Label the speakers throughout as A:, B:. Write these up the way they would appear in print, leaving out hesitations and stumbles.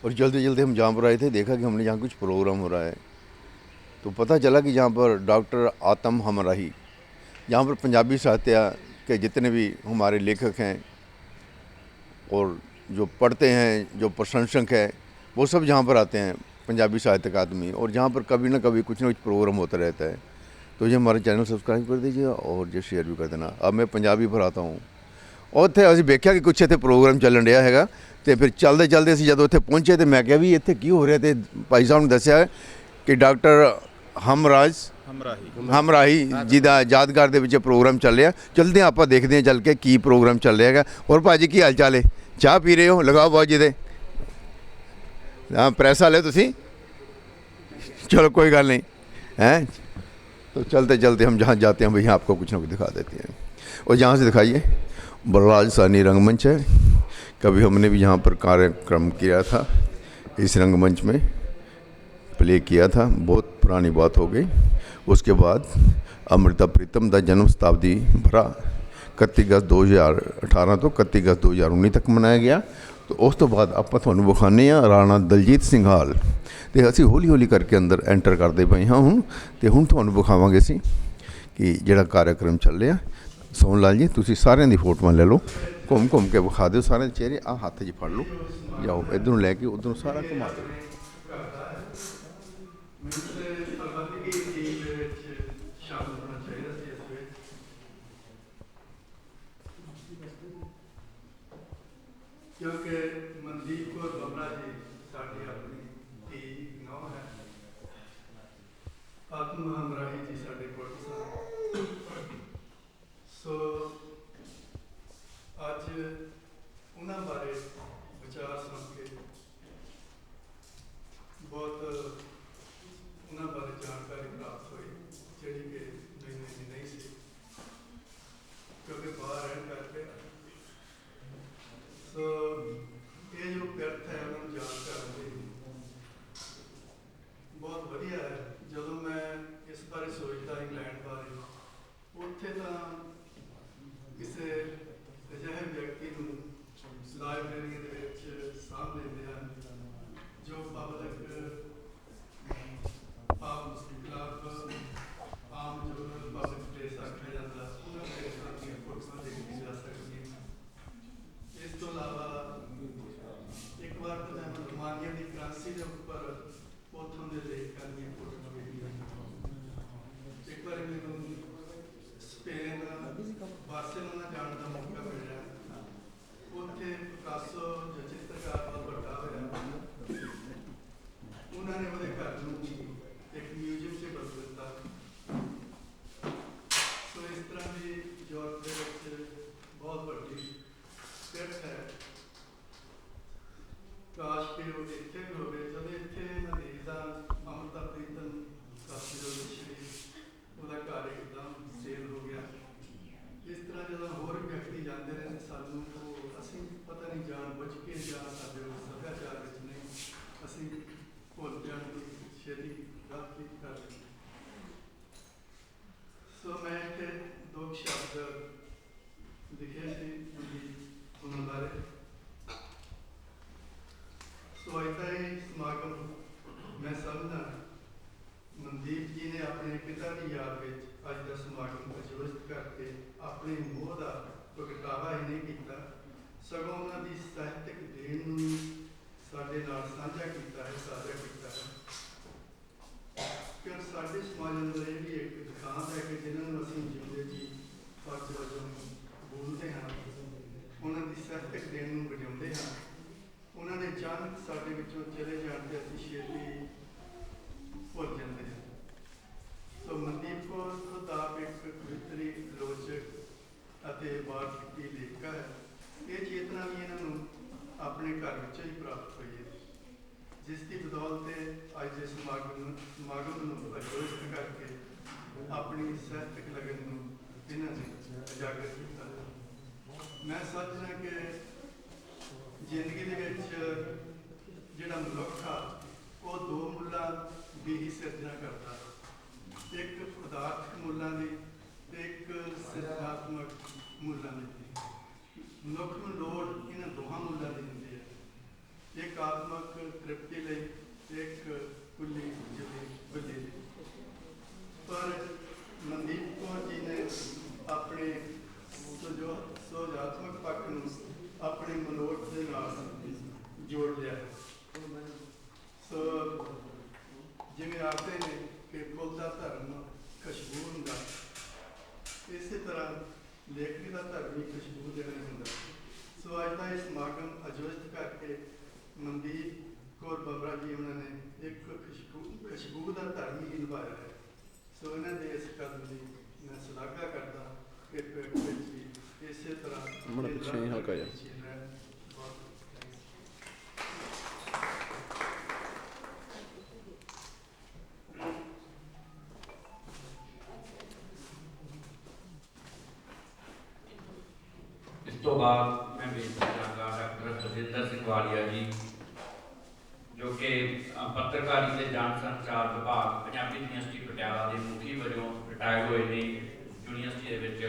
A: और जल्दी जल्दी हम जहाँ पर आए थे देखा कि हमने यहाँ कुछ प्रोग्राम हो रहा है, तो पता चला कि जहाँ पर डॉक्टर आतम हमराही, जहाँ पर पंजाबी साहित्य के जितने भी हमारे लेखक हैं और जो पढ़ते हैं, जो प्रशंसक हैं, वो सब जहाँ पर आते हैं, पंजाबी साहित्य अकादमी, और जहाँ पर कभी ना कभी कुछ ना कुछ प्रोग्राम होता रहता है। तो ये हमारा चैनल सब्सक्राइब कर दीजिए और जो शेयर भी कर देना। अब मैं पंजाबी पर आता हूँ। ਉੱਥੇ ਅਸੀਂ ਵੇਖਿਆ ਕਿ ਕੁਛ ਇੱਥੇ ਪ੍ਰੋਗਰਾਮ ਚੱਲਣ ਰਿਹਾ ਹੈਗਾ, ਅਤੇ ਫਿਰ ਚੱਲਦੇ ਚੱਲਦੇ ਅਸੀਂ ਜਦੋਂ ਉੱਥੇ ਪਹੁੰਚੇ ਤਾਂ ਮੈਂ ਕਿਹਾ ਵੀ ਇੱਥੇ ਕੀ ਹੋ ਰਿਹਾ, ਅਤੇ ਭਾਈ ਸਾਹਿਬ ਨੇ ਦੱਸਿਆ ਕਿ ਡਾਕਟਰ ਹਮਰਾਹੀ ਜੀ ਦਾ ਯਾਦਗਾਰ ਦੇ ਵਿੱਚ ਪ੍ਰੋਗਰਾਮ ਚੱਲ ਰਿਹਾ। ਚਲਦੇ ਆਪਾਂ ਦੇਖਦੇ ਹਾਂ ਚੱਲ ਕੇ ਕੀ ਪ੍ਰੋਗਰਾਮ ਚੱਲ ਰਿਹਾ ਹੈਗਾ। ਹੋਰ ਭਾਜੀ ਕੀ ਹਾਲ ਚਾਲ ਹੈ? ਚਾਹ ਪੀ ਰਹੇ ਹੋ? ਲਗਾਓ ਬਾਜੀ ਦੇ। ਹਾਂ, ਪ੍ਰੈਸ ਵਾਲੇ ਤੁਸੀਂ? चलो कोई गल नहीं है। तो चलते चलते हम जहाँ जाते हैं भैया आपको कुछ ना कुछ दिखा देते हैं। और जहाँ से दिखाइए बलराज सानी रंगमंच है। कभी हमने भी यहाँ पर कार्यक्रम किया था, इस रंगमंच में प्ले किया था, बहुत पुरानी बात हो गई। उसके बाद अमृता प्रीतम का जन्म शताब्दी भरा 31 अगस्त 2018 तो 31 अगस्त 2019 तक मनाया गया। तो उस तो बाद ਆਪਾਂ ਤੁਹਾਨੂੰ ਵਿਖਾਉਂਦੇ ਹਾਂ ਰਾਣਾ ਦਲਜੀਤ ਸਿੰਘ ਹਾਲ, ਅਤੇ ਅਸੀਂ ਹੌਲੀ ਹੌਲੀ ਕਰਕੇ ਅੰਦਰ ਐਂਟਰ ਕਰਦੇ ਪਏ ਹਾਂ ਹੁਣ। ਅਤੇ ਹੁਣ ਤੁਹਾਨੂੰ ਵਿਖਾਵਾਂਗੇ ਅਸੀਂ ਕਿ ਜਿਹੜਾ ਕਾਰਿਆਕਰਮ ਚੱਲ ਰਿਹਾ। ਸੋਹਣ ਲਾਲ ਜੀ ਤੁਸੀਂ ਸਾਰਿਆਂ ਦੀ ਫੋਟੋਆਂ ਲੈ ਲਓ, ਘੁੰਮ ਘੁੰਮ ਕੇ ਵਿਖਾ ਦਿਓ ਸਾਰਿਆਂ ਦੇ ਚਿਹਰੇ। ਆਹ ਹੱਥ 'ਚ ਫੜ ਲਓ, ਜਾਓ ਇੱਧਰੋਂ ਲੈ ਕੇ ਉੱਧਰੋਂ ਸਾਰਾ ਘੁਮਾ ਦਿਓ।
B: क्योंकि मनदीप कौर बबला जी साड़ी अपनी धी नौ है, आत्म हमराही जी साढ़े पुट सन। सो अज उन्होंने बारे विचार सुन के बहुत उन्होंने बारे जानकारी प्राप्त हुई जी कि मैंने नहीं सी, क्योंकि बाहर रहन करके। सो ये जो व्यर्थ है उन्होंने जानकारी बहुत वधिया है। जो मैं इस बारे सोचता इंग्लैंड बारे, उत्थे तो किसी अजिहे व्यक्ति को लाइब्रेरी सामभ लेंदे हैं जो पब्लिक क्लब आम जो पब्लिक प्लेस आख्या जाता, उन्होंने प्लेसां दी फोटोआं देखी जा सकती। इस तो अलावा एक बार तो मैं रोमानिया की कराची के उपर उतों के लेखकों दी फोटोआं देखी। एक बार मैनू स्पेन बार्सिलोना जाने का मौका मिला, उत्थे पिकासो जो चित्रकार बहुत बड़ा होया, उन्होंने वो घर नूं एक म्यूजियम से बदल दिता। सो इस तरह की यूरोप के बहुत बड़ी फिरत है। काश कि वो इतने भी हो गए, जब इतने मैं देखता अमृता प्रीतम काफी जो श्री वह घर एकदम सेल हो गया। इस तरह जो होर व्यक्ति जाते रहे सानू तो असी पता नहीं जान बुझ के या साडे सभ्याचार नहीं असी भुल जाने की छेती गलती कर। सो मैं इतने दो शब्द लिखे थे उन्होंने बारे। सो ऐसा ही समागम मैं समझना मनदीप जी ने अपने पिता की याद में अज का समागम आयोजित करके अपने मोह का प्रगटावा ही नहीं किया, सगों उन्होंने साहित्यक देन साडे नाल साझा किया है, साझा किया है। क्योंकि साडे समाज अंदर यह भी एक दिखांत है कि जिन्होंने असीं जिंदे जी फर्ज वजों बोलते हैं, उन्होंने साहित्यक देन वजाते हैं, उन्होंने अचानक साडे विचों चले जाते असीं छेती भुल जाते हैं। तो मनदीप कौर खुद आप एक कवित्री लोचक अते बारफिटी लेखिका है। ये चेतना भी इन्हों अपने घर विचों ही प्राप्त हुई है, जिसकी बदौलत अज के समागम आयोजित करके अपनी साहित्यक लगन इन्होंने उजागर किया। मैं समझना कि जिंदगी के जिहड़ा मनुख आ वो दो मुल्लां दी ही सिरजना करता, एक पदार्थक मुल्लां दी ते एक सिरजनात्मक मुल्लां दी। मनुख नूं लोड़ इन्हां दोहां मुल्लां दी हुंदी है। एक आत्मक ਜੋੜ ਲਿਆ ਹੈ। ਸੋ ਜਿਵੇਂ ਆਖਦੇ ਨੇ ਕਿ ਫੁੱਲ ਦਾ ਧਰਮ ਖੁਸ਼ਬੂ ਹੁੰਦਾ, ਇਸੇ ਤਰ੍ਹਾਂ ਲੇਖਕ ਦਾ ਧਰਮ ਵੀ ਖੁਸ਼ਬੂ ਦੇਣਾ ਹੀ ਹੁੰਦਾ। ਸੋ ਅੱਜ ਦਾ ਇਹ ਸਮਾਗਮ ਆਯੋਜਿਤ ਕਰਕੇ ਮਨਦੀਪ ਕੌਰ ਬਬਰਾ ਜੀ ਉਹਨਾਂ ਨੇ ਇੱਕ ਖੁਸ਼ਬੂ ਦਾ ਧਰਮ ਹੀ ਨਿਭਾਇਆ ਹੈ। ਸੋ ਇਹਨਾਂ ਦੇ ਇਸ ਕਦਮ ਦੀ ਮੈਂ ਸ਼ਲਾਘਾ ਕਰਦਾ ਕਿ ਪਿੰਡ ਵਿੱਚ ਵੀ ਇਸੇ ਤਰ੍ਹਾਂ
C: ਪਿੱਛੇ ਹੀ ਹਲਕਾ ਜਿਹਾ।
D: ਇਸ ਤੋਂ ਬਾਅਦ ਮੈਂ ਬੇਨਤੀ ਕਰਾਂਗਾ ਡਾਕਟਰ ਰਜਿੰਦਰ ਸਿੰਘ ਵਾਲੀਆ ਜੀ, ਜੋ ਕਿ ਪੱਤਰਕਾਰੀ ਤੇ ਜਨ ਸੰਚਾਰ ਵਿਭਾਗ ਪੰਜਾਬੀ ਯੂਨੀਵਰਸਿਟੀ ਪਟਿਆਲਾ ਦੇ ਮੁਖੀ ਵਜੋਂ ਰਿਟਾਇਰ ਹੋਏ ਨੇ। ਯੂਨੀਵਰਸਿਟੀ ਦੇ ਵਿੱਚ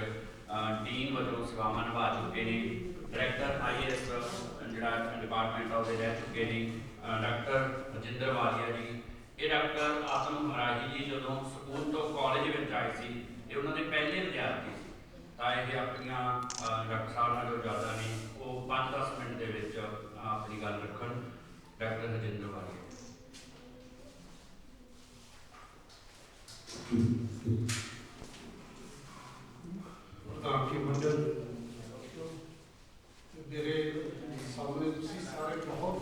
D: ਡੀਨ ਵਜੋਂ ਸੇਵਾਵਾਂ ਨਿਭਾ ਚੁੱਕੇ ਨੇ। ਡਾਇਰੈਕਟਰ IAS ਜਿਹੜਾ ਡਿਪਾਰਟਮੈਂਟ ਉਹਦੇ ਰਹਿ ਚੁੱਕੇ ਨੇ ਡਾਕਟਰ ਰਜਿੰਦਰ ਵਾਲੀਆ ਜੀ। ਇਹ ਡਾਕਟਰ ਆਤਮ ਹਮਰਾਹੀ ਜੀ ਜਦੋਂ ਸਕੂਲ ਤੋਂ ਕਾਲਜ ਵਿੱਚ ਆਏ ਸੀ, ਇਹ ਉਹਨਾਂ ਦੇ ਪਹਿਲੇ ਵਿਦਿਆਰਥੀ ਸੀ। ਤਾਂ ਇਹ ਆਪਣੀਆਂ ਡਾਕਟਰ ਸਾਹਿਬ ਨਾਲ ਜੋ ਜ਼ਿਆਦਾ ਨੇ ਉਹ 5-10 ਮਿੰਟ ਦੇ ਵਿੱਚ ਆਪਣੀ ਗੱਲ ਰੱਖਣ। ਡਾਕਟਰ ਰਜਿੰਦਰ ਵਾਲੀਆ।
E: ਪ੍ਰਧਾਨ ਮੰਡਲ, ਮੇਰੇ ਸਾਹਮਣੇ ਤੁਸੀਂ ਸਾਰੇ ਬਹੁਤ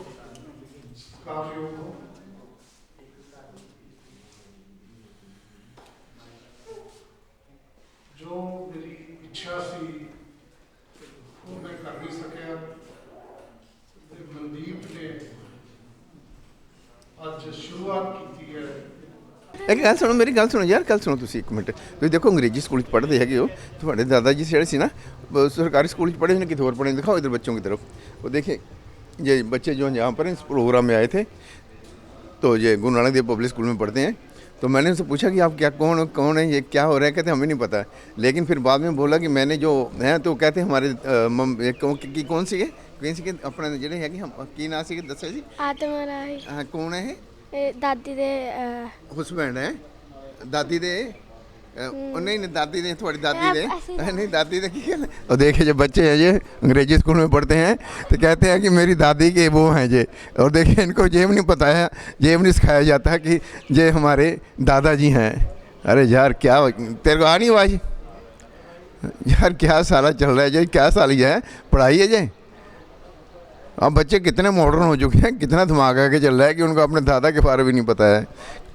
E: ਸਤਿਕਾਰਯੋਗ ਹੋ। ਜੋ ਮੇਰੀ ਇੱਛਾ ਸੀ ਉਹ ਮੈਂ ਕਰ ਨਹੀਂ ਸਕਿਆ, ਤੇ ਮਨਦੀਪ ਨੇ ਅੱਜ ਸ਼ੁਰੂਆਤ ਕੀਤੀ ਹੈ।
A: ਇੱਕ ਗੱਲ ਸੁਣੋ, ਮੇਰੀ ਗੱਲ ਸੁਣੋ ਯਾਰ, ਗੱਲ ਸੁਣੋ ਤੁਸੀਂ ਇੱਕ ਮਿੰਟ। ਤੁਸੀਂ ਦੇਖੋ ਅੰਗਰੇਜ਼ੀ ਸਕੂਲ 'ਚ ਪੜ੍ਹਦੇ ਹੈਗੇ ਹੋ, ਤੁਹਾਡੇ ਦਾਦਾ जी ਜਿਹੜੇ ਸੀ ना सरकारी स्कूल पढ़े हैं, कितने और पढ़े? दिखाओ इधर बच्चों की तरफ। वो देखें ये बच्चे जो यहाँ पर इस प्रोग्राम में आए थे, तो ये गुरु नानक देव पब्लिक स्कूल में पढ़ते हैं। तो मैंने उनसे पूछा कि आप क्या कौन है, ये क्या हो रहा है? कहते हमें नहीं पता। लेकिन फिर बाद में बोला कि मैंने जो है, तो कहते हमारे कौन सी है अपना ਜਿਹੜੇ ਹੈਗੇ ਕੀ ਨਾਂ ਸੀ ਦੱਸਿਆ ਜੀ?
F: ਆਤਮ ਰਾਹੀ।
A: ਹਾਂ, ਕੌਣ ਹੈ
F: ਇਹ ਦਾਦੀ ਦੇ
A: ਹਸਬੈਂਡ ਹੈ। ਦਾਦੀ ਦੇ नहीं दादी ने, थोड़ी दादी ने नहीं, दादी ने की। और देखिए जो बच्चे हैं ये अंग्रेजी स्कूल में पढ़ते हैं, तो कहते हैं कि मेरी दादी के वो हैं ये। और देखिए इनको ये भी नहीं पता है, ये भी नहीं सिखाया जाता है कि ये हमारे दादाजी हैं। अरे यार क्या तेरे को आ नहीं आवाज़ यार? क्या साला चल रहा है ये? क्या साल ये है पढ़ाई है ये? अब बच्चे कितने मॉडर्न हो चुके हैं, कितना दिमाग आके चल रहा है कि उनको अपने दादा के बारे में नहीं पता है।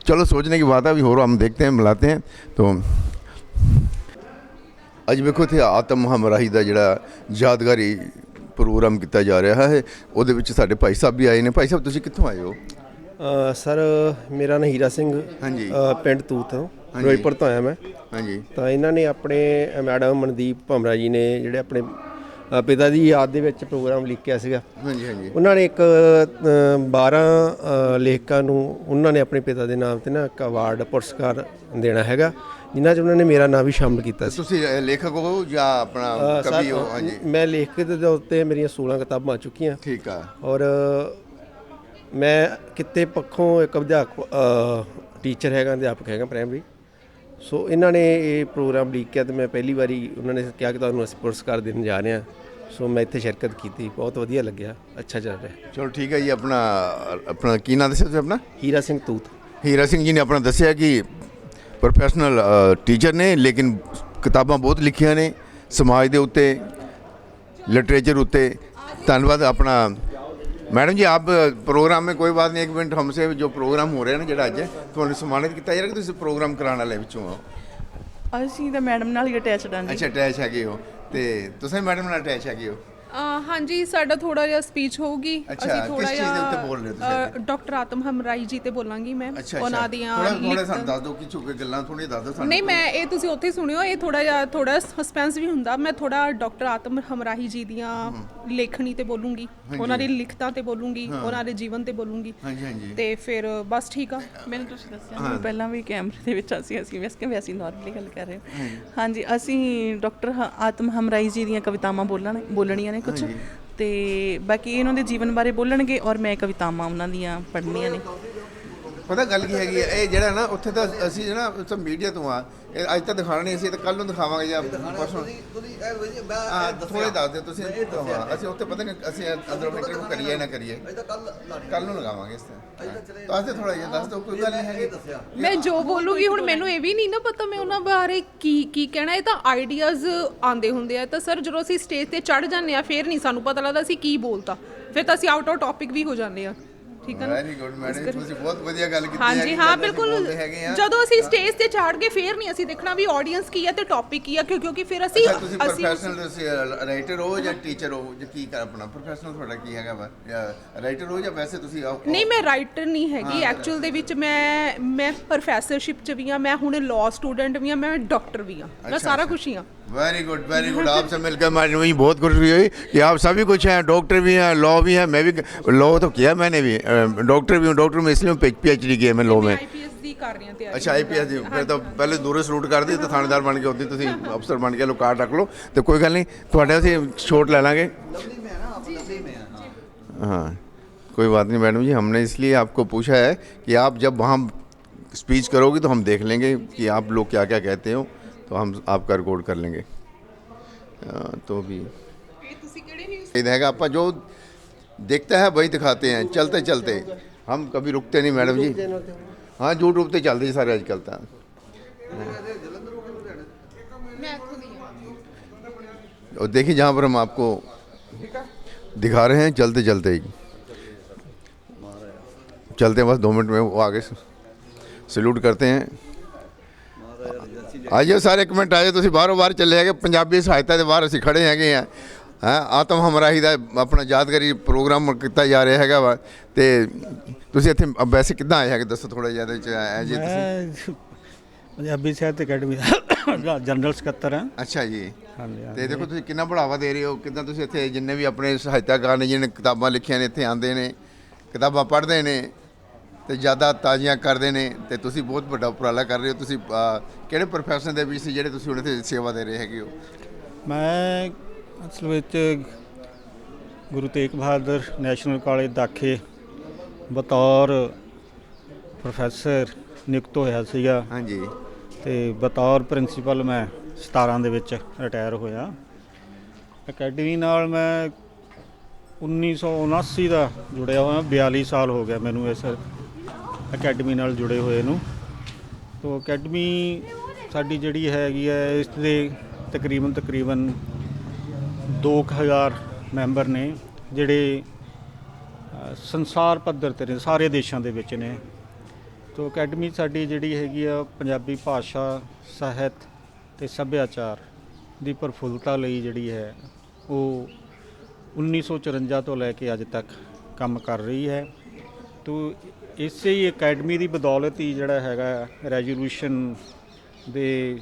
A: चलो सोचने की बात है, अभी हो रहा हम देखते हैं, मिलाते हैं। तो अज वेखो इत्थे आत्म हमराही का जिहड़ा यादगारी प्रोग्राम किया जा रहा है, ਉਹਦੇ ਵਿੱਚ ਸਾਡੇ ਭਾਈ ਸਾਹਿਬ ਵੀ ਆਏ ਨੇ। ਭਾਈ ਸਾਹਿਬ ਤੁਸੀਂ ਕਿੱਥੋਂ ਆਏ ਹੋ?
C: ਸਰ ਮੇਰਾ ਨਾਂ ਹੀਰਾ ਸਿੰਘ,
A: ਹਾਂਜੀ।
C: ਪਿੰਡ ਤੂਤ ਤੋਂ, ਫਿਰੋਜ਼ਪੁਰ ਤੋਂ ਆਇਆ ਮੈਂ।
A: ਹਾਂਜੀ।
C: ਤਾਂ ਇਹਨਾਂ ਨੇ ਆਪਣੇ ਮੈਡਮ ਮਨਦੀਪ ਭਮਰਾ ਜੀ ਨੇ ਜਿਹੜੇ ਆਪਣੇ ਪਿਤਾ ਦੀ ਯਾਦ ਦੇ ਵਿੱਚ ਪ੍ਰੋਗਰਾਮ ਲਿਖਿਆ ਸੀਗਾ।
A: ਹਾਂਜੀ ਹਾਂਜੀ।
C: ਉਹਨਾਂ ਨੇ ਇੱਕ 12 ਲੇਖਕਾਂ ਨੂੰ ਉਹਨਾਂ ਨੇ ਆਪਣੇ ਪਿਤਾ ਦੇ ਨਾਮ ਤੇ ਨਾ ਇੱਕ ਅਵਾਰਡ ਪੁਰਸਕਾਰ ਦੇਣਾ ਹੈਗਾ, ਜਿਨ੍ਹਾਂ 'ਚ ਉਹਨਾਂ ਨੇ ਮੇਰਾ ਨਾਮ ਵੀ ਸ਼ਾਮਲ ਕੀਤਾ ਸੀ।
A: ਤੁਸੀਂ ਲੇਖਕ ਹੋ ਜਾਂ ਆਪਣਾ ਕਵੀ ਹੋ? ਹਾਂਜੀ।
C: ਮੈਂ ਲੇਖਕ ਦੇ ਉੱਤੇ ਮੇਰੀਆਂ 16 ਕਿਤਾਬਾਂ ਆ ਚੁੱਕੀਆਂ।
A: ਠੀਕ ਆ।
C: ਔਰ ਮੈਂ ਕਿਤੇ ਪੱਖੋਂ ਇੱਕ ਟੀਚਰ ਹੈਗਾ, ਅਧਿਆਪਕ ਹੈਗਾ ਪ੍ਰਾਇਮਰੀ। ਸੋ ਇਹਨਾਂ ਨੇ ਇਹ ਪ੍ਰੋਗਰਾਮ ਲਿਖਿਆ ਤੇ ਮੈਂ ਪਹਿਲੀ ਵਾਰੀ ਉਹਨਾਂ ਨੇ ਕਿਹਾ ਕਿ ਤੁਹਾਨੂੰ ਅਸੀਂ ਪੁਰਸਕਾਰ ਦੇਣ ਜਾ ਰਹੇ ਹਾਂ। ਸੋ ਮੈਂ ਇੱਥੇ ਸ਼ਿਰਕਤ ਕੀਤੀ, ਬਹੁਤ ਵਧੀਆ ਲੱਗਿਆ, ਅੱਛਾ ਚੱਲ ਰਿਹਾ।
A: ਚਲੋ ਠੀਕ ਹੈ ਜੀ। ਆਪਣਾ ਕੀ ਨਾਂ ਦੱਸਿਆ ਤੁਸੀਂ ਆਪਣਾ?
C: ਹੀਰਾ ਸਿੰਘ ਤੂਤ।
A: ਹੀਰਾ ਸਿੰਘ ਜੀ ਨੇ ਆਪਣਾ ਦੱਸਿਆ ਕਿ ਪ੍ਰੋਫੈਸ਼ਨਲ ਟੀਚਰ ਨੇ, ਲੇਕਿਨ ਕਿਤਾਬਾਂ ਬਹੁਤ ਲਿਖੀਆਂ ਨੇ ਸਮਾਜ ਦੇ ਉੱਤੇ, लिटरेचर उत्ते। धन्यवाद अपना मैडम जी। आप प्रोग्राम में कोई बात नहीं, एक मिनट हमसे जो प्रोग्राम हो रहा है ना जो अज ਤੁਹਾਨੂੰ ਸਨਮਾਨਿਤ ਕੀਤਾ ਜਾ ਰਿਹਾ, ਕਿ ਤੁਸੀਂ ਪ੍ਰੋਗਰਾਮ ਕਰਾਉਣ ਵਾਲੇ ਵਿੱਚੋਂ ਹੋ?
G: ਅਸੀਂ ਤਾਂ ਮੈਡਮ ਨਾਲ ਹੀ ਅਟੈਚਡ ਹਾਂ ਜੀ।
A: ਅੱਛਾ, ਅਟੈਚ ਹੈਗੇ ਹੋ ਤੇ ਤੁਸੀਂ ਮੈਡਮ ਨਾਲ ਅਟੈਚ ਹੈਗੇ ਹੋ?
G: ਹਾਂਜੀ, ਸਾਡਾ ਥੋੜਾ ਜਿਹਾ ਸਪੀਚ ਹੋਊਗੀ।
A: ਅਸੀਂ ਥੋੜਾ ਜਿਹਾ ਬੋਲ ਰਹੇ ਤੁਸੀਂ?
G: ਡਾਕਟਰ ਆਤਮ ਹਮਰਾਈ ਜੀ ਤੇ ਬੋਲਾਂਗੀ ਮੈਂ। ਉਹਨਾਂ ਦੀਆਂ
A: ਥੋੜਾ ਸਾਨੂੰ ਦੱਸ ਦਿਓ ਕਿ ਛੋਕੇ ਗੱਲਾਂ ਥੋੜੀ ਦੱਸ ਦਿਓ ਸਾਨੂੰ।
G: ਨਹੀਂ, ਮੈਂ ਇਹ ਤੁਸੀਂ ਉੱਥੇ ਸੁਣਿਓ, ਇਹ ਥੋੜਾ ਸਸਪੈਂਸ ਵੀ ਹੁੰਦਾ। ਮੈਂ ਥੋੜਾ ਡਾਕਟਰ ਆਤਮ ਹਮਰਾਈ ਜੀ ਦੀਆਂ ਲੇਖਣੀ ਤੇ ਬੋਲੂੰਗੀ, ਉਹਨਾਂ ਦੀ ਲਿਖਤਾਂ ਤੇ ਬੋਲੂੰਗੀ, ਉਹਨਾਂ ਦੇ ਜੀਵਨ ਤੇ ਬੋਲੂੰਗੀ।
A: ਹਾਂਜੀ ਹਾਂਜੀ।
G: ਤੇ ਫਿਰ ਬਸ ਠੀਕ ਆ। ਮੈਨੂੰ ਤੁਸੀਂ ਦੱਸਿਆ ਪਹਿਲਾਂ ਵੀ ਕੈਮਰੇ ਦੇ ਵਿੱਚ ਅਸੀਂ ਵੈਸੇ ਨਾਰਮਲੀ ਗੱਲ ਕਰ ਰਹੇ ਹਾਂ। ਹਾਂਜੀ, ਅਸੀਂ ਡਾਕਟਰ ਆਤਮ ਹਮਰਾਈ ਜੀ ਦੀਆਂ ਕਵਿਤਾਵਾਂ ਬੋਲਣੀਆਂ ਨੇ ਕੁਛ, ਤੇ ਬਾਕੀ ਇਹਨਾਂ ਦੇ ਜੀਵਨ ਬਾਰੇ ਬੋਲਣਗੇ ਔਰ ਮੈਂ ਕਵਿਤਾਵਾਂ ਉਹਨਾਂ ਦੀਆਂ ਪੜ੍ਹਨੀਆਂ ਨੇ।
A: ਪਤਾ ਗੱਲ ਕੀ ਹੈਗੀ ਹੈ, ਇਹ ਜਿਹੜਾ ਨਾ ਉੱਥੇ ਤਾਂ ਅਸੀਂ ਜਿਹੜਾ ਉੱਥੇ ਮੀਡੀਆ ਤੋਂ ਆ, ਇਹ ਅੱਜ ਤਾਂ ਦਿਖਾਣਾ ਨਹੀਂ, ਅਸੀਂ ਤਾਂ ਕੱਲ ਨੂੰ ਦਿਖਾਵਾਂਗੇ ਜਾਂ ਪਰਸੋਂ। ਥੋੜੇ ਦੱਸ ਦਿਓ ਤੁਸੀਂ। ਹਾਂ, ਅਸੀਂ ਉੱਥੇ ਪਤਾ ਨਹੀਂ ਅਸੀਂ ਅੰਦਰੋਂ ਇੰਟਰਵਿਊ ਕਰੀਏ ਨਾ ਕਰੀਏ, ਕੱਲ ਨੂੰ ਲਗਾਵਾਂਗੇ ਇਸ ਤੇ। ਦੱਸ ਦਿਓ ਥੋੜਾ ਜਿਹਾ, ਦੱਸ ਦਿਓ, ਕੋਈ ਗੱਲ ਨਹੀਂ ਹੈਗੀ।
H: ਮੈਂ ਜੋ ਬੋਲੂਗੀ ਹੁਣ ਮੈਨੂੰ ਇਹ ਵੀ ਨਹੀਂ ਨਾ ਪਤਾ ਮੈਂ ਉਹਨਾਂ ਬਾਰੇ ਕੀ ਕਹਿਣਾ। ਇਹ ਤਾਂ ਆਈਡੀਆਜ਼ ਆਉਂਦੇ ਹੁੰਦੇ ਆ, ਤਾਂ ਸਰ ਜਦੋਂ ਅਸੀਂ ਸਟੇਜ ਤੇ ਚੜ ਜਾਂਦੇ ਆ ਫਿਰ ਨਹੀਂ ਸਾਨੂੰ ਪਤਾ ਲੱਗਦਾ ਅਸੀਂ ਕੀ ਬੋਲਤਾ, ਫਿਰ ਤਾਂ ਅਸੀਂ ਆਊਟ ਆਫ ਟੌਪਿਕ ਵੀ ਹੋ ਜਾਂਦੇ ਆ। ਠੀਕ ਹੈ ਨਾ।
A: ਵੈਰੀ ਗੁੱਡ ਮੈਡਮ, ਤੁਸੀਂ ਬਹੁਤ ਵਧੀਆ ਗੱਲ ਕੀਤੀ ਹੈ।
H: ਹਾਂਜੀ ਹਾਂ ਬਿਲਕੁਲ, ਜਦੋਂ ਅਸੀਂ ਸਟੇਜ ਤੇ ਚੜ ਕੇ ਫਿਰ ਨਹੀਂ ਅਸੀਂ ਦੇਖਣਾ ਵੀ ਆਡੀਅנס ਕੀ ਹੈ ਤੇ ਟੌਪਿਕ ਕੀ ਹੈ, ਕਿਉਂਕਿ ਫਿਰ ਅਸੀਂ
A: ਤੁਸੀਂ ਪ੍ਰੋਫੈਸ਼ਨਲ ਤੁਸੀਂ ਰਾਈਟਰ ਹੋ ਜਾਂ ਟੀਚਰ ਹੋ ਜਾਂ ਕੀ ਆਪਣਾ ਪ੍ਰੋਫੈਸ਼ਨਲ ਤੁਹਾਡਾ ਕੀ ਹੈਗਾ ਵਾ, ਰਾਈਟਰ ਹੋ ਜਾਂ ਵੈਸੇ ਤੁਸੀਂ
H: ਨਹੀਂ ਮੈਂ ਰਾਈਟਰ ਨਹੀਂ ਹੈਗੀ ਐਕਚੁਅਲ ਦੇ ਵਿੱਚ। ਮੈਂ ਪ੍ਰੋਫੈਸਰਸ਼ਿਪ ਚ ਵੀ ਹਾਂ, ਮੈਂ ਹੁਣ ਲਾਅ ਸਟੂਡੈਂਟ ਵੀ ਹਾਂ, ਮੈਂ ਡਾਕटर भी हाँ, मैं सारा कुछ ही हाँ।
A: Very good. आपसे मिलकर मुझे बहुत खुशी हुई कि आप सभी कुछ हैं, डॉक्टर भी हैं, लॉ भी हैं। मैं भी लॉ तो किया मैंने भी, डॉक्टर भी हूँ। डॉक्टर में इसलिए PhD किया मैं लॉ में।
H: IPS ਦੀ ਕਰ ਰਹੀ ਹਾਂ ਤਿਆਰੀ।
A: अच्छा IPS ਦੀ ਫਿਰ ਤਾਂ ਪਹਿਲੇ ਦੂਰੇ ਸਲੂਟ ਕਰਦੀ ਤਾਂ ਥਾਣੇਦਾਰ ਬਣ ਕੇ ਹੁੰਦੀ, ਤੁਸੀਂ ਅਫਸਰ ਬਣ ਕੇ ਲੋ ਕਾਰਡ ਰੱਖ ਲਓ ਤੇ ਕੋਈ ਗੱਲ ਨਹੀਂ, ਤੁਹਾਡੇ ਅਸੀਂ ਛੋਟ ले लेंगे। हाँ कोई बात नहीं मैडम जी, हमने इसलिए आपको पूछा है कि आप जब वहाँ स्पीच करोगी तो हम देख लेंगे कि आप लोग क्या क्या कहते हो, तो हम आपका रिकॉर्ड कर लेंगे। तो भी है आप जो देखता है वही दिखाते हैं, चलते चलते हम कभी रुकते नहीं मैडम जी। हाँ यूट्यूब पे चलते जी सारे आजकल तो। और देखिए जहाँ पर हम आपको दिखा रहे हैं चलते चलते ही चलते बस 2 मिनट में वो आगे सैल्यूट करते हैं। आइए सारे एक मिनट आइए, ਤੁਸੀਂ ਬਾਹਰੋਂ ਬਾਹਰ ਚੱਲੇ ਹੈਗੇ, ਪੰਜਾਬੀ ਸਹਾਇਤਾ ਦੇ ਬਾਹਰ ਅਸੀਂ ਖੜੇ ਹੈਗੇ ਆ। ਆਤਮ ਹਮਰਾਹੀ ਦਾ ਆਪਣਾ ਯਾਦਗਾਰੀ ਪ੍ਰੋਗਰਾਮ ਕੀਤਾ ਜਾ ਰਿਹਾ ਹੈਗਾ ਵਾ, ਤੇ ਤੁਸੀਂ ਇੱਥੇ ਵੈਸੇ ਕਿੱਦਾਂ ਆਏ ਹੈਗੇ, ਦੱਸੋ ਥੋੜਾ ਜਿਹਾ ਇਹਦੇ ਚ ਹੈ ਜੀ। ਤੁਸੀਂ
I: ਪੰਜਾਬੀ ਸਾਹਿਤ ਅਕੈਡਮੀ ਦਾ ਜਨਰਲ ਸਕੱਤਰ ਹਾਂ।
A: ਅੱਛਾ ਜੀ।
I: ਹਾਂਜੀ
A: ਤੇ ਦੇਖੋ ਤੁਸੀਂ ਕਿੰਨਾ ਬੜਾਵਾ ਦੇ ਰਹੇ ਹੋ, ਕਿੱਦਾਂ ਤੁਸੀਂ ਇੱਥੇ ਜਿੰਨੇ ਵੀ ਆਪਣੇ ਸਹਾਇਤਾਕਾਰ ਨੇ ਜਿਹਨੇ ਕਿਤਾਬਾਂ ਲਿਖੀਆਂ ਨੇ ਇੱਥੇ ਆਉਂਦੇ ਨੇ, ਕਿਤਾਬਾਂ ਪੜ੍ਹਦੇ ਨੇ ਤੇ ਜ਼ਿਆਦਾ ਤਾਜ਼ੀਆਂ ਕਰਦੇ ਨੇ, ਤੇ ਤੁਸੀਂ ਬਹੁਤ ਵੱਡਾ ਉਪਰਾਲਾ ਕਰ ਰਹੇ ਹੋ। ਤੁਸੀਂ ਕਿਹੜੇ ਪ੍ਰੋਫੈਸ਼ਨ ਦੇ ਵਿੱਚ ਸੀ ਜਿਹੜੇ ਤੁਸੀਂ ਹੁਣ ਇੱਥੇ ਸੇਵਾ ਦੇ ਰਹੇ ਹੈਗੇ ਹੋ?
I: ਮੈਂ ਅਸਲ ਵਿੱਚ ਗੁਰੂ ਤੇਗ ਬਹਾਦਰ ਨੈਸ਼ਨਲ ਕਾਲਜ ਦਾਖੇ ਬਤੌਰ ਪ੍ਰੋਫੈਸਰ ਨਿਯੁਕਤ ਹੋਇਆ ਸੀਗਾ।
A: ਹਾਂਜੀ।
I: ਤੇ ਬਤੌਰ ਪ੍ਰਿੰਸੀਪਲ ਮੈਂ 17 ਦੇ ਵਿੱਚ ਰਿਟਾਇਰ ਹੋਇਆ। ਅਕੈਡਮੀ ਨਾਲ ਮੈਂ 1979 ਦਾ ਜੁੜਿਆ ਹੋਇਆ, 42 ਸਾਲ ਹੋ ਗਿਆ ਮੈਨੂੰ ਇਸ ਅਕੈਡਮੀ ਨਾਲ ਜੁੜੇ ਹੋਏ ਨੂੰ। ਤੋ ਅਕੈਡਮੀ ਸਾਡੀ ਜਿਹੜੀ ਹੈਗੀ ਹੈ ਇਸ ਦੇ ਤਕਰੀਬਨ 2000 ਮੈਂਬਰ ਨੇ ਜਿਹੜੇ ਸੰਸਾਰ ਪੱਧਰ 'ਤੇ ਨੇ, ਸਾਰੇ ਦੇਸ਼ਾਂ ਦੇ ਵਿੱਚ ਨੇ। ਤੋ ਅਕੈਡਮੀ ਸਾਡੀ ਜਿਹੜੀ ਹੈਗੀ ਆ ਪੰਜਾਬੀ ਭਾਸ਼ਾ, ਸਾਹਿਤ ਤੇ ਸੱਭਿਆਚਾਰ ਦੀ ਪ੍ਰਫੁੱਲਤਾ ਲਈ ਜਿਹੜੀ ਹੈ ਉਹ 1954 ਤੋਂ ਲੈ ਕੇ ਅੱਜ ਤੱਕ ਕੰਮ ਕਰ ਰਹੀ ਹੈ। ਤੋ ਇਸੇ ਹੀ ਅਕੈਡਮੀ ਦੀ ਬਦੌਲਤ ਹੀ ਜਿਹੜਾ ਹੈਗਾ ਰੈਜ਼ੋਲੂਸ਼ਨ ਦੇ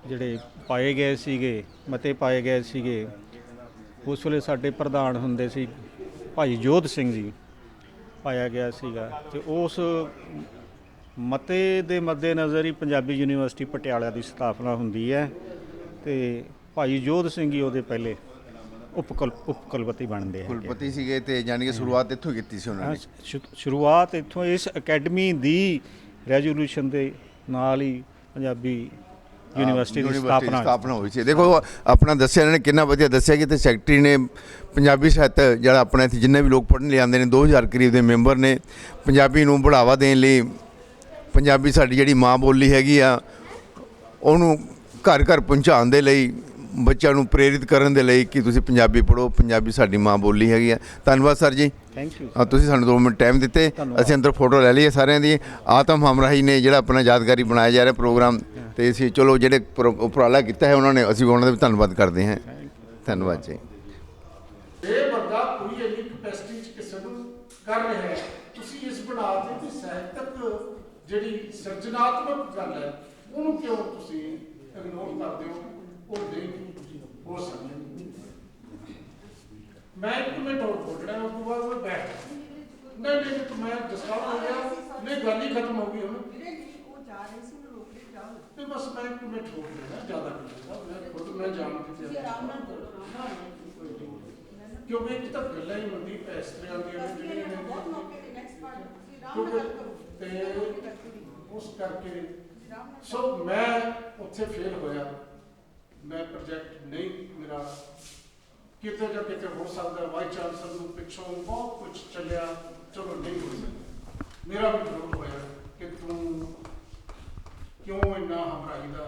I: ਜਿਹੜੇ ਪਾਏ ਗਏ ਸੀਗੇ, ਮਤੇ ਪਾਏ ਗਏ ਸੀਗੇ, ਉਸ ਵੇਲੇ ਸਾਡੇ ਪ੍ਰਧਾਨ ਹੁੰਦੇ ਸੀ ਭਾਈ ਜੋਧ ਸਿੰਘ ਜੀ, ਪਾਇਆ ਗਿਆ ਸੀਗਾ। ਤੇ ਉਸ ਮਤੇ ਦੇ ਮੱਦੇਨਜ਼ਰ ਹੀ ਪੰਜਾਬੀ ਯੂਨੀਵਰਸਿਟੀ ਪਟਿਆਲਾ ਦੀ ਸਥਾਪਨਾ ਹੁੰਦੀ ਹੈ ਤੇ ਭਾਈ ਜੋਧ ਸਿੰਘ ਹੀ ਉਹਦੇ ਪਹਿਲੇ ਉਪਕੁਲਪਤੀ ਬਣਦੇ ਹੈ।
A: ਕੁਲਪਤੀ ਸੀਗੇ ਤੇ ਯਾਨੀ ਕਿ ਸ਼ੁਰੂਆਤ ਇੱਥੋਂ ਕੀਤੀ ਸੀ ਉਹਨਾਂ ਨੇ।
I: ਸ਼ੁਰੂਆਤ ਇੱਥੋਂ ਇਸ ਅਕੈਡਮੀ ਦੀ ਰੈਜ਼ੋਲੂਸ਼ਨ ਦੇ ਨਾਲ ਹੀ ਪੰਜਾਬੀ ਯੂਨੀਵਰਸਿਟੀ ਦੀ
A: ਸਥਾਪਨਾ ਹੋਈ ਸੀ। ਦੇਖੋ ਆਪਣਾ ਦੱਸਿਆ ਇਹਨਾਂ ਨੇ, ਕਿੰਨਾ ਵਧੀਆ ਦੱਸਿਆ ਕਿ ਤੇ ਸੈਕਟਰੀ ਨੇ ਪੰਜਾਬੀ ਸਾਹਿਤ ਜਿਹੜਾ ਆਪਣਾ ਇੱਥੇ ਜਿੰਨੇ ਵੀ ਲੋਕ ਪੜ੍ਹਨ ਲਈ ਆਉਂਦੇ ਨੇ 2000 ਕਰੀਬ ਦੇ ਮੈਂਬਰ ਨੇ। ਪੰਜਾਬੀ ਨੂੰ ਬੜਾਵਾ ਦੇਣ ਲਈ, ਪੰਜਾਬੀ ਸਾਡੀ ਜਿਹੜੀ ਮਾਂ ਬੋਲੀ ਹੈਗੀ ਆ ਉਹਨੂੰ ਘਰ ਘਰ ਪਹੁੰਚਾਉਣ ਦੇ ਲਈ, ਬੱਚਿਆਂ ਨੂੰ ਪ੍ਰੇਰਿਤ ਕਰਨ ਦੇ ਲਈ ਕਿ ਤੁਸੀਂ ਪੰਜਾਬੀ ਪੜ੍ਹੋ, ਪੰਜਾਬੀ ਸਾਡੀ ਮਾਂ ਬੋਲੀ ਹੈਗੀ ਆ। ਧੰਨਵਾਦ ਸਰ ਜੀ,
I: ਥੈਂਕ ਯੂ।
A: ਤੁਸੀਂ ਸਾਨੂੰ 2 ਮਿੰਟ ਟਾਈਮ ਦਿੱਤੇ, ਅਸੀਂ ਅੰਦਰ ਫੋਟੋ ਲੈ ਲਈਏ ਸਾਰਿਆਂ ਦੀ। ਆਤਮ ਹਮਰਾਹੀ ਨੇ ਜਿਹੜਾ ਆਪਣਾ ਯਾਦਗਾਰੀ ਬਣਾਇਆ ਜਾ ਰਿਹਾ ਪ੍ਰੋਗਰਾਮ, ਤੇ ਅਸੀਂ ਚਲੋ ਜਿਹੜੇ ਉਪਰਾਲਾ ਕੀਤਾ ਹੈ ਉਹਨਾਂ ਨੇ, ਅਸੀਂ ਉਹਨਾਂ ਦਾ ਵੀ ਧੰਨਵਾਦ ਕਰਦੇ ਹਾਂ। ਧੰਨਵਾਦ ਜੀ।
E: ਇਹ ਬੰਦਾ ਕੋਈ ਇੰਨੀ ਕਪੈਸਿਟੀ 'ਚ ਕਿਸੇ ਨੂੰ ਕਰ ਰਿਹਾ ਹੈ, ਤੁਸੀਂ ਇਸ ਬਣਾ ਦੇ ਕਿ ਸਾਹਿਤਕ ਜਿਹੜੀ ਸਿਰਜਣਾਤਮਕ ਗੱਲ ਹੈ ਉਹਨੂੰ ਕਿਉਂ ਤੁਸੀਂ ਇਗਨੋਰ ਕਰਦੇ ਹੋ? ਉਹ ਨਹੀਂ ਹੋ ਸਕਦਾ। ਮੈਂ ਇੱਕ ਮਿੰਟ ਹੋਰ ਬੋਲਣਾ, ਉਸ ਤੋਂ ਬਾਅਦ ਮੈਂ ਬੈਠ ਨਹੀਂ ਮੈਂ ਡਿਸਟਰਬ ਹੋ ਗਿਆ, ਨਹੀਂ ਗੱਲ ਹੀ ਖਤਮ ਹੋ ਗਈ ਹੁਣ। ਤੇ ਬਸ ਮੈਂ ਇੱਕ ਮਿੰਟ ਹੋਰ ਲੈਣਾ, ਜ਼ਿਆਦਾ ਨਹੀਂ ਖੁਦ ਮੈਂ ਜਾਣ ਕੇ ਕਿਉਂਕਿ ਇੱਕ ਤਾਂ ਗੱਲਾਂ ਹੀ ਹੁੰਦੀ ਇਸ ਤਰ੍ਹਾਂ ਦੀਆਂ ਜਿਹੜੀਆਂ ਕਿਉਂਕਿ ਤੇ ਉਸ ਕਰਕੇ ਸੋ ਮੈਂ ਉੱਥੇ ਫੇਲ ਹੋਇਆ। ਮੈਂ ਪ੍ਰੋਜੈਕਟ ਨਹੀਂ ਮੇਰਾ ਕਿਤੇ ਜਾਂ ਕਿਤੇ ਹੋ ਸਕਦਾ, ਵਾਈਸ ਚਾਂਸਲਰ ਨੂੰ ਪਿੱਛੋਂ ਬਹੁਤ ਕੁਝ ਚੱਲਿਆ, ਚਲੋ ਨਹੀਂ ਹੋ ਸਕਦਾ। ਮੇਰਾ ਵੀ ਵਿਰੋਧ ਹੋਇਆ ਕਿ ਤੂੰ ਕਿਉਂ ਇੰਨਾ ਹਮਰਾਈ ਦਾ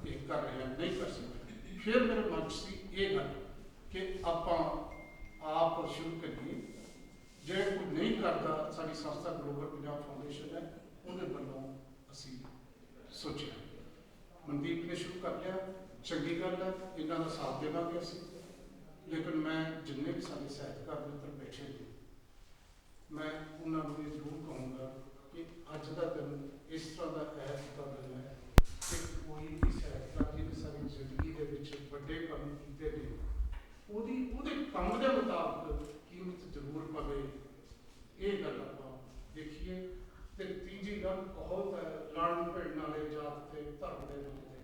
E: ਇਹ ਕਰ ਰਿਹਾ, ਨਹੀਂ ਕਰ ਸਕਦਾ। ਫਿਰ ਮੇਰੇ ਮਨ 'ਚ ਸੀ ਇਹ ਗੱਲ ਕਿ ਆਪਾਂ ਆਪ ਸ਼ੁਰੂ ਕਰੀਏ। ਜੇ ਕੋਈ ਨਹੀਂ ਕਰਦਾ, ਸਾਡੀ ਸੰਸਥਾ ਗਲੋਬਲ ਪੰਜਾਬ ਫਾਊਂਡੇਸ਼ਨ ਹੈ, ਉਹਦੇ ਵੱਲੋਂ ਅਸੀਂ ਸੋਚਿਆ। ਮਨਦੀਪ ਨੇ ਸ਼ੁਰੂ ਕਰ ਲਿਆ, ਚੰਗੀ ਗੱਲ ਹੈ, ਇਹਨਾਂ ਦਾ ਸਾਥ ਦੇਵਾਂਗੇ ਅਸੀਂ। ਲੇਕਿਨ ਮੈਂ ਜਿੰਨੇ ਵੀ ਸਾਡੇ ਸਾਹਿਤਕਾਰ ਮਿੱਤਰ ਬੈਠੇ ਨੇ, ਮੈਂ ਉਹਨਾਂ ਨੂੰ ਇਹ ਜ਼ਰੂਰ ਕਹੂੰਗਾ ਕਿ ਅੱਜ ਦਾ ਦਿਨ ਇਸ ਤਰ੍ਹਾਂ ਦਾ ਅਹਿਮ ਦਾ ਦਿਨ ਹੈ ਕਿ ਕੋਈ ਵੀ ਸਾਹਿਤਕਾਰ ਜਿਹਨੇ ਸਾਡੀ ਜ਼ਿੰਦਗੀ ਦੇ ਵਿੱਚ ਵੱਡੇ ਕੰਮ ਕੀਤੇ ਨੇ, ਉਹਦੇ ਕੰਮ ਦੇ ਮੁਤਾਬਕ ਕੀਮਤ ਜ਼ਰੂਰ ਪਵੇ। ਇਹ ਗੱਲ ਆਪਾਂ ਦੇਖੀਏ। ਤੇ ਤੀਜੀ ਗੱਲ ਬਹੁਤ ਹੈ, ਲੜਨ ਭਿੜਨ ਵਾਲੇ ਜਾਤ ਤੇ ਧਰਮ ਦੇ ਮੁੱਦੇ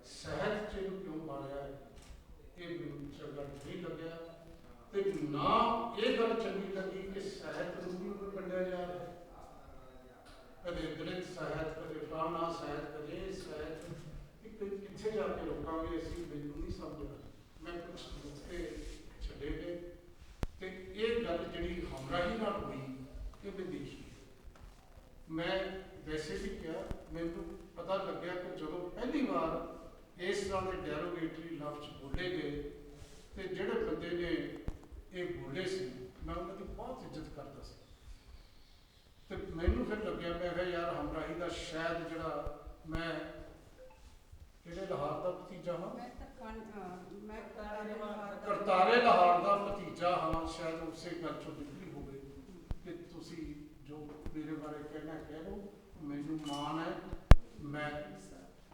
E: ਸਾਹਿਤ 'ਚ ਇਹਨੂੰ ਕਿਉਂ ਮਾਰਿਆ ਹੈ, ਇਹ ਮੈਨੂੰ ਚੰਗਾ ਨਹੀਂ ਲੱਗਿਆ। ਤੇ ਨਾ ਇਹ ਗੱਲ ਚੰਗੀ ਲੱਗੀ ਕਿ ਸਾਹਿਤ ਨੂੰ ਵੀ ਵੰਡਿਆ ਜਾ ਰਿਹਾ, ਕਦੇ ਦਲਿਤ ਸਾਹਿਤ, ਕਦੇ ਫਲਾਣਾ ਸਾਹਿਤ, ਕਦੇ ਇਹ ਸਾਹਿਤ। ਕਿੱਥੇ ਜਾ ਕੇ ਰੋਕਾਂਗੇ ਅਸੀਂ, ਮੈਨੂੰ ਨਹੀਂ ਸਮਝ ਆ। ਮੈਂ ਕੁਛ ਨੁਕਤੇ ਛੱਡੇ ਗਏ ਤੇ ਇਹ ਗੱਲ ਜਿਹੜੀ ਹਮਰਾਹੀ ਨਾਲ ਹੋਈ, ਇਹ ਮੈਂ ਦੇਖੀ। ਮੈਂ ਵੈਸੇ ਵੀ ਕਿਹਾ, ਮੈਨੂੰ ਪਤਾ ਲੱਗਿਆ ਕਿ ਜਦੋਂ ਪਹਿਲੀ ਵਾਰ ਇਸ ਤਰ੍ਹਾਂ ਦੇ ਡੈਰੋਗੇਟਰੀ ਲਫ਼ਜ਼ ਬੋਲੇ ਗਏ ਤੇ ਜਿਹੜੇ ਬੰਦੇ ਨੇ ਇਹ ਬੋਲੇ ਸੀ, ਮੈਂ ਉਹਨਾਂ ਦੀ ਬਹੁਤ ਇੱਜ਼ਤ ਕਰਦਾ ਸੀ। ਤੇ ਮੈਨੂੰ ਫਿਰ ਲੱਗਿਆ, ਮੈਂ ਕਿਹਾ ਯਾਰ ਹਮਰਾਹੀ ਦਾ ਸ਼ਾਇਦ ਜਿਹੜਾ ਮੈਂ ਕਿਹੜੇ ਲਾਹੌਰ ਦਾ ਭਤੀਜਾ ਹਾਂ, ਕਰਤਾਰੇ ਲਾਹੌਰ ਦਾ ਭਤੀਜਾ ਹਾਂ, ਸ਼ਾਇਦ ਉਸੇ ਗੱਲ ਚੋਂ ਨਿਕਲੀ ਹੋਵੇ ਕਿ ਤੁਸੀਂ ਜੋ ਮੇਰੇ ਬਾਰੇ ਕਹਿਣਾ ਕਹਿ ਲਓ। ਮੈਨੂੰ ਮਾਣ ਹੈ, ਮੈਂ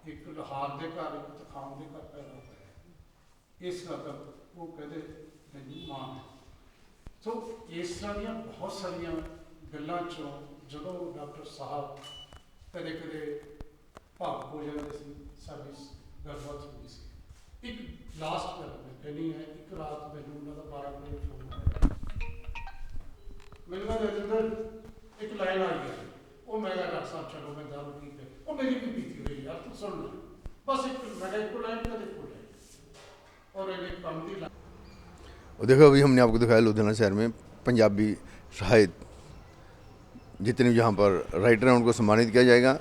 E: ਇੱਕ ਲਾਹੌਰ ਦੇ ਘਰ, ਇੱਕ ਤਖਾਮ ਦੇ ਘਰ ਪੈਦਾ ਹੋਇਆ। ਇਸ ਕਰਕੇ ਉਹ ਕਹਿੰਦੇ ਮੈਨੂੰ ਮਾਣ ਹੈ। ਸੋ ਇਸ ਤਰ੍ਹਾਂ ਦੀਆਂ ਬਹੁਤ ਸਾਰੀਆਂ ਗੱਲਾਂ 'ਚੋਂ ਜਦੋਂ ਡਾਕਟਰ ਸਾਹਿਬ ਕਦੇ ਕਦੇ ਭਾਵੁਕ ਹੋ ਜਾਂਦੇ ਸੀ, ਸਾਡੀ ਗੱਲਬਾਤ ਹੁੰਦੀ ਸੀ। ਇੱਕ ਲਾਸਟ ਗੱਲ ਮੈਂ ਕਹਿਣੀ ਹੈ, ਇੱਕ ਰਾਤ ਮੈਨੂੰ ਉਹਨਾਂ ਦਾ 12 ਵਜੇ ਫੋਨ ਆਇਆ। ਮੈਨੂੰ ਕਹਿੰਦੇ ਇੱਕ ਲਾਈਨ ਆਈ ਹੈ, ਉਹ ਮੈਂ ਕਿਹਾ ਡਾਕਟਰ ਸਾਹਿਬ ਚਲੋ ਮੈਂ ਦਾਰੂ ਪੀ ਕੇ, ਉਹ ਮੇਰੀ ਵੀ ਬੀਤੀ ਹੋਈ ਯਾਰ, ਤੂੰ ਸੁਣ ਲੈ बस एक मैंने एक लाइन का देखो और एक कॉमेडी लाइन।
A: और देखो अभी हमने आपको दिखाया लुधियाना शहर में पंजाबी साहित्य जितने भी यहाँ पर राइटर हैं उनको सम्मानित किया जाएगा।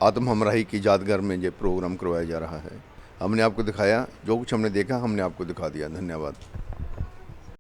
A: आत्म हमराही की यादगार में ये प्रोग्राम करवाया जा रहा है। हमने आपको दिखाया, जो कुछ हमने देखा हमने आपको दिखा दिया। धन्यवाद।